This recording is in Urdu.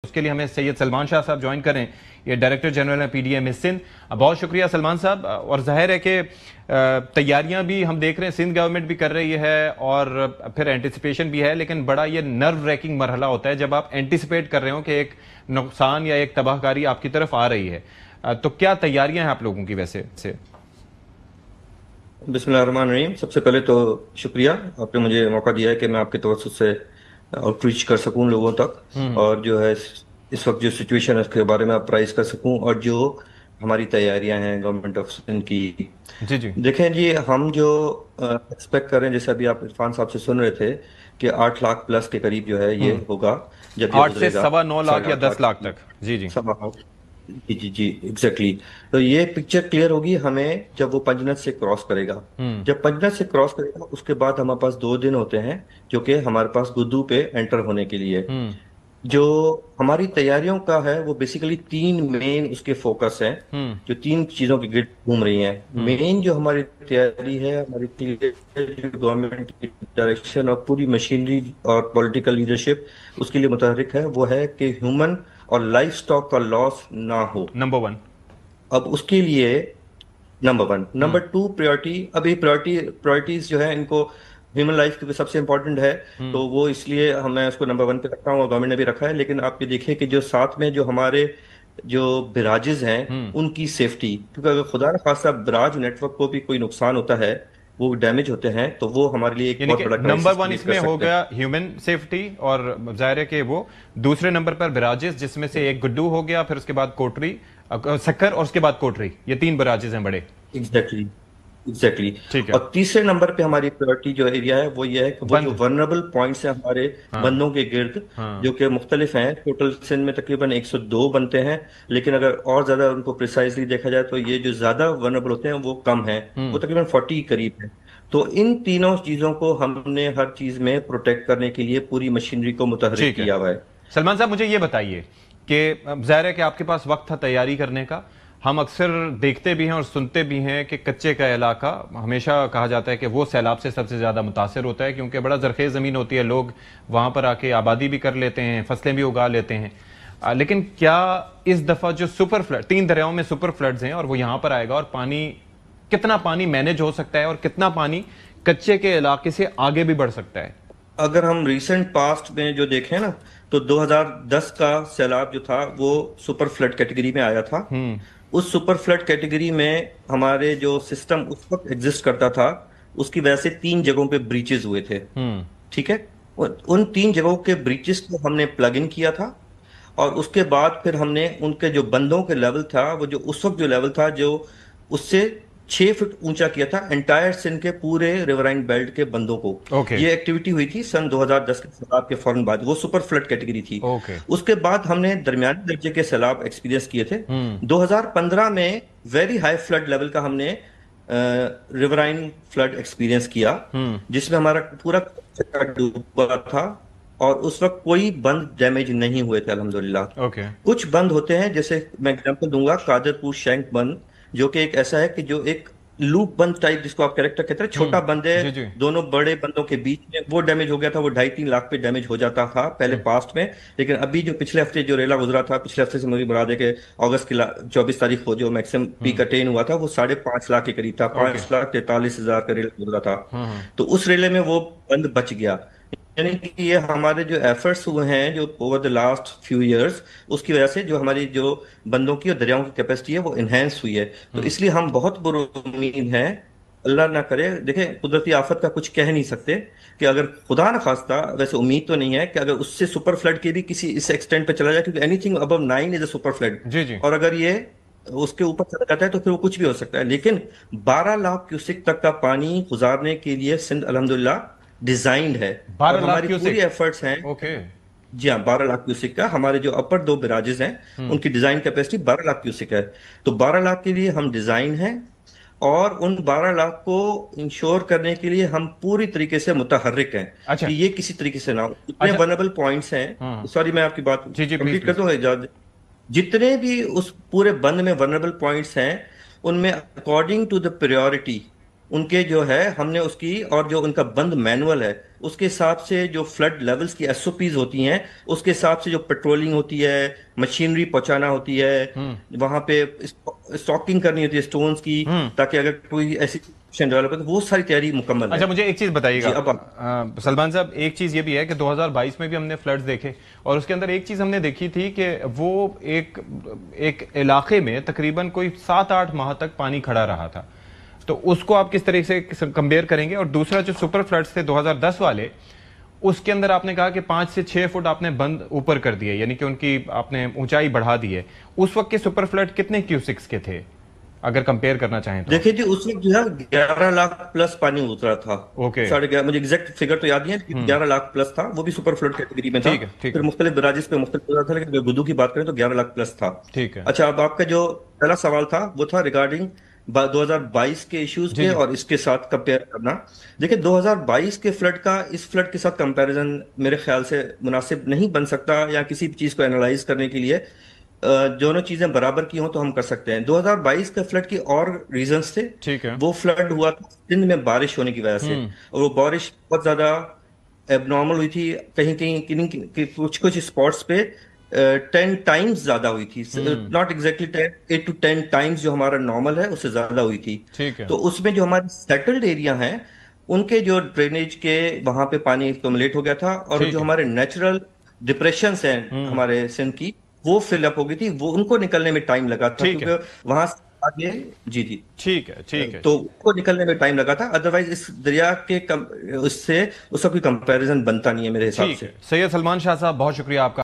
اس کے لیے ہمیں سید سلمان شاہ صاحب جوائن کریں. یہ ڈائریکٹر جنرل ہیں پی ڈی ایم سندھ. بہت شکریہ سلمان صاحب. اور ظاہر ہے کہ تیاریاں بھی ہم دیکھ رہے ہیں سندھ گورنمنٹ بھی کر رہی ہے اور پھر اینٹیسپیشن بھی ہے, لیکن بڑا یہ نرو ریکنگ مرحلہ ہوتا ہے جب آپ اینٹیسپیٹ کر رہے ہو کہ ایک نقصان یا ایک تباہ کاری آپ کی طرف آ رہی ہے. تو کیا تیاریاں ہیں آپ لوگوں کی ویسے سے؟ بسم اللہ الرحمن الرحیم. سب سے پہلے تو شکریہ, آپ نے مجھے موقع دیا ہے کہ میں آپ کے توسط سے آؤٹ ریچ کر سکوں لوگوں تک, اور جو ہے اس وقت جو سچویشن ہے اس کے بارے میں اپرائز کر سکوں, اور جو ہماری تیاریاں ہیں گورنمنٹ آف سندھ کی. جی دیکھیں جی, ہم جو ایکسپیکٹ کر رہے ہیں, جیسے ابھی آپ عرفان صاحب سے سن رہے تھے کہ 8 لاکھ پلس کے قریب جو ہے یہ ہوگا جب یہ 8 سے گزرے گا, 9.25 لاکھ یا 10 لاکھ تک. جی جی ایگزیکٹلی. تو یہ پکچر کلیئر ہوگی ہمیں جب وہ پنجنت سے کراس کرے گا. جب پنجنت سے کراس کرے گا اس کے بعد ہمارے پاس 2 دن ہوتے ہیں جو کہ ہمارے پاس گدو پہ انٹر ہونے کے لیے. جو ہماری تیاریوں کا ہے وہ بیسیکلی 3 مین اس کے فوکس ہیں جو 3 چیزوں کے گرد گھوم رہی ہیں. مین جو ہماری تیاری ہے, ہماری گورنمنٹ کی ڈائریکشن اور پوری مشینری اور پولیٹیکل لیڈرشپ اس کے لیے متحرک ہے, وہ ہے کہ ہیومن اور لائف سٹاک کا لاس نہ ہو. نمبر 1. اب اس کے لیے نمبر 1. Number 2 priority. اب یہ پریورٹیز جو ہے ان کو ہیومن لائف کیونکہ سب سے امپورٹنٹ ہے تو وہ اس لیے میں اس کو نمبر 1 پہ رکھتا ہوں, اور گورنمنٹ نے بھی رکھا ہے. لیکن آپ یہ دیکھیں کہ جو ساتھ میں جو ہمارے جو براجز ہیں ان کی سیفٹی, کیونکہ اگر خدا نخواستہ براج نیٹ ورک کو بھی کوئی نقصان ہوتا ہے, وہ ڈیمیج ہوتے ہیں, تو وہ ہمارے لیے ایک بہت بڑا نمبر 1 اس میں ہو گیا ہیومن سیفٹی, اور ظاہر ہے کہ وہ دوسرے نمبر پر براجز, جس میں سے ایک گڈو ہو گیا, پھر اس کے بعد کوٹری سکر, اور اس کے بعد کوٹری. یہ 3 براجز ہیں بڑے. ایگزیکٹلی. اور تیسرے نمبر پہ ہماری پریورٹی جو ایریا ہے وہ یہ ہے کہ وہ جو ورنریبل پوائنٹس ہیں ہمارے بندوں کے گرد جو کہ مختلف ہیں. ٹوٹل سندھ میں تقریباً 102 بنتے ہیں, لیکن اگر اور زیادہ ان کو پریسائزلی دیکھا جائے تو یہ جو زیادہ ورنریبل ہوتے ہیں وہ کم ہیں, وہ تقریباً 40 قریب ہیں. تو ان تینوں چیزوں کو ہم نے ہر چیز میں پروٹیکٹ کرنے کے لیے پوری مشینری کو متحرک کیا ہوا ہے. سلمان صاحب مجھے یہ بتائیے کہ ظاہر ہے کہ آپ کے پاس وقت تھا تیاری کرنے کا. ہم اکثر دیکھتے بھی ہیں اور سنتے بھی ہیں کہ کچے کا علاقہ ہمیشہ کہا جاتا ہے کہ وہ سیلاب سے سب سے زیادہ متاثر ہوتا ہے, کیونکہ بڑا زرخیز زمین ہوتی ہے, لوگ وہاں پر آ کے آبادی بھی کر لیتے ہیں, فصلیں بھی اگا لیتے ہیں. لیکن کیا اس دفعہ جو سپر فلڈ 3 دریاؤں میں سپر فلڈز ہیں اور وہ یہاں پر آئے گا, اور پانی کتنا پانی مینج ہو سکتا ہے اور کتنا پانی کچے کے علاقے سے آگے بھی بڑھ سکتا ہے؟ اگر ہم ریسنٹ پاسٹ میں جو دیکھیں نا تو 2010 کا سیلاب جو تھا وہ سپر فلڈ کیٹیگری میں آیا تھا. اس سپر فلڈ کیٹیگری میں ہمارے جو سسٹم اس وقت ایگزسٹ کرتا تھا اس کی وجہ سے 3 جگہوں پہ بریچز ہوئے تھے. ٹھیک ہے, ان 3 جگہوں کے بریچز کو ہم نے پلگ ان کیا تھا, اور اس کے بعد پھر ہم نے ان کے جو بندوں کے لیول تھا وہ جو اس وقت جو لیول تھا جو اس سے 6 فٹ اونچا کیا تھا انٹائر سندھ کے پورے ریورائن بیلٹ کے بندوں کو. یہ ایکٹیویٹی ہوئی تھی سن 2010 کے سیلاب کے فوراً بعد, وہ سپر فلڈ کیٹیگری تھی. اس کے بعد ہم نے درمیانی درجے کے سیلاب ایکسپیرینس کیے تھے. 2015 میں ویری ہائی فلڈ لیول کا ہم نے ریورائن فلڈ ایکسپیرینس کیا, جس میں ہمارا پورا ڈوبا تھا, اور اس وقت کوئی بند ڈیمیج نہیں ہوئے تھے الحمدللہ. کچھ بند ہوتے ہیں, جیسے میں ایگزامپل دوں گا قادر پور شینک بند, جو کہ ایک ایسا ہے کہ جو ایک لوپ بند ٹائپ جس کو آپ کریکٹر کہتے ہیں, چھوٹا بند ہے دونوں بڑے بندوں کے بیچ میں, وہ ڈیمیج ہو گیا تھا. وہ 2.5-3 لاکھ پہ ڈیمیج ہو جاتا تھا پہلے پاسٹ میں, لیکن ابھی جو پچھلے ہفتے جو ریلا گزرا تھا, پچھلے ہفتے سے مجھے مراد ہے کہ اگست کی 24 تاریخ کو جو میکسیمم پیک اٹین ہوا تھا وہ 5.5 لاکھ کے قریب تھا. 5,43,000 کا ریلا گزرا تھا. تو اس ریلے میں وہ بند بچ گیا. یعنی کہ یہ ہمارے جو ایفرٹس ہوئے ہیں جو over the last few years, اس کی وجہ سے جو ہماری جو بندوں کی اور دریاؤں کی کیپیسٹی ہے وہ انہینس ہوئی ہے. تو اس لیے ہم بہت پرامید ہیں, اللہ نہ کرے. دیکھیں قدرتی آفت کا کچھ کہہ نہیں سکتے کہ اگر خدا نہ خواستہ, ویسے امید تو نہیں ہے کہ اگر اس سے سپر فلڈ کے بھی کسی اس ایکسٹینٹ پہ چلا جائے, کیونکہ anything above 9 is a super flood, اور اگر یہ اس کے اوپر چلا جاتا ہے تو پھر وہ کچھ بھی ہو سکتا ہے. لیکن 12 لاکھ کیوسک تک کا پانی گزارنے کے لیے سندھ الحمدللہ ڈیزائنڈ ہے, اور ہماری پوری ایفرٹس ہیں. جی ہاں, 12 لاکھ کیوسک کا. ہمارے جو اپر 2 براجز ہیں ان کی ڈیزائن کیپیسٹی 12 لاکھ کیوسک ہے. تو 12 لاکھ کے لیے ہم ڈیزائن ہیں, اور ان 12 لاکھ کو انشور کرنے کے لیے ہم پوری طریقے سے متحرک ہیں کہ یہ کسی طریقے سے نہ ہو. اتنے ورنریبل پوائنٹس ہیں, سوری میں آپ کی بات کمپلیٹ کر دوں گا, جتنے بھی اس پورے بند میں ورنریبل پوائنٹس ہیں ان میں اکارڈنگ ٹو دا پریورٹی ان کے جو ہے ہم نے اس کی، اور جو ان کا بند مینول ہے اس کے حساب سے جو فلڈ لیولز کی ایس او پیز ہوتی ہیں، اس کے حساب سے جو پیٹرولنگ ہوتی ہے، مشینری پہنچانا ہوتی ہے، وہاں پہ اسٹاکنگ کرنی ہوتی ہے سٹونز کی، تاکہ اگر کوئی ایسی ڈیولپ ہے تو وہ ساری تیاری مکمل ہے۔ اچھا مجھے ایک چیز بتائیے جی اب گا سلمان صاحب، ایک چیز یہ بھی ہے کہ 2022 میں بھی ہم نے فلڈز دیکھے، اور اس کے اندر ایک چیز ہم نے دیکھی تھی کہ وہ ایک علاقے میں تقریباً کوئی 7-8 ماہ تک پانی کھڑا رہا تھا، تو اس کو آپ کس طرح سے کمپیئر کریں گے؟ اور دوسرا جو سپر فلڈز تھے 2010 والے، اس کے اندر آپ نے کہا کہ 5 سے 6 فٹ آپ نے بند اوپر کر دیے، یعنی کہ ان کی آپ نے اونچائی بڑھا دی ہے۔ اس وقت کے سپر فلڈ کتنے کیوسکس کے تھے اگر کمپیئر کرنا چاہیں تو؟ دیکھیں جی، اس وقت جو ہے 11 لاکھ پلس پانی اترا تھا، اوکے 11.5، مجھے ایگزیکٹ فگر تو یاد نہیں ہے، 11 لاکھ پلس تھا، وہ بھی سپر فلڈ کیٹیگری میں تھا۔ ٹھیک ہے ٹھیک پھر ہے مختلف براجز پہ مختلف ہوتا تھا، لیکن اگر گدو کی بات کریں تو 11 لاکھ پلس تھا۔ ٹھیک ہے اچھا، اب آپ کا جو پہلا سوال تھا وہ تھا ریگارڈنگ 2022 کے ایشوز جی کے جی اور اس کے ساتھ کمپیئر کرنا۔ دیکھیں 2022 کے فلڈ کا اس فلڈ کے ساتھ کمپیریزن میرے خیال سے مناسب نہیں بن سکتا، یا کسی بھی چیز کو انالائز کرنے کے لیے دونوں چیزیں برابر کی ہوں تو ہم کر سکتے ہیں۔ 2022 کے فلڈ کی اور ریزنز تھے۔ ٹھیک ہے وہ فلڈ ہوا تھا سندھ میں بارش ہونے کی وجہ سے، اور وہ بارش بہت زیادہ ایب نارمل ہوئی تھی، کہیں کہیں کچھ اسپاٹس پہ 10 ٹائمز زیادہ ہوئی تھی، ناٹ ایگزیکٹلی 8 to 10 ٹائمز جو ہمارا نارمل ہے اس سے زیادہ ہوئی تھی۔ ٹھیک ہے تو اس میں جو ہمارے سیٹلڈ ایریا ہیں ان کے جو ڈرینیج کے وہاں پہ پانی ایکومولیٹ ہو گیا تھا، اور ٹھیک جو ہے ہمارے نیچرل ڈپریشنز ہیں ہمارے سندھ کی، وہ فل اپ ہو گئی تھی، وہ ان کو نکلنے میں ٹائم لگا تھا، ٹھیک ہے کیونکہ وہاں سے آگے جی ٹھیک ہے ٹھیک ہے تو اس کو نکلنے میں ٹائم لگا تھا۔ ادروائز اس دریا کے اس سے اس کا کوئی کمپیریزن بنتا نہیں ہے میرے حساب ٹھیک سے۔ ہے۔ سید سلمان شاہ صاحب بہت شکریہ آپ کا۔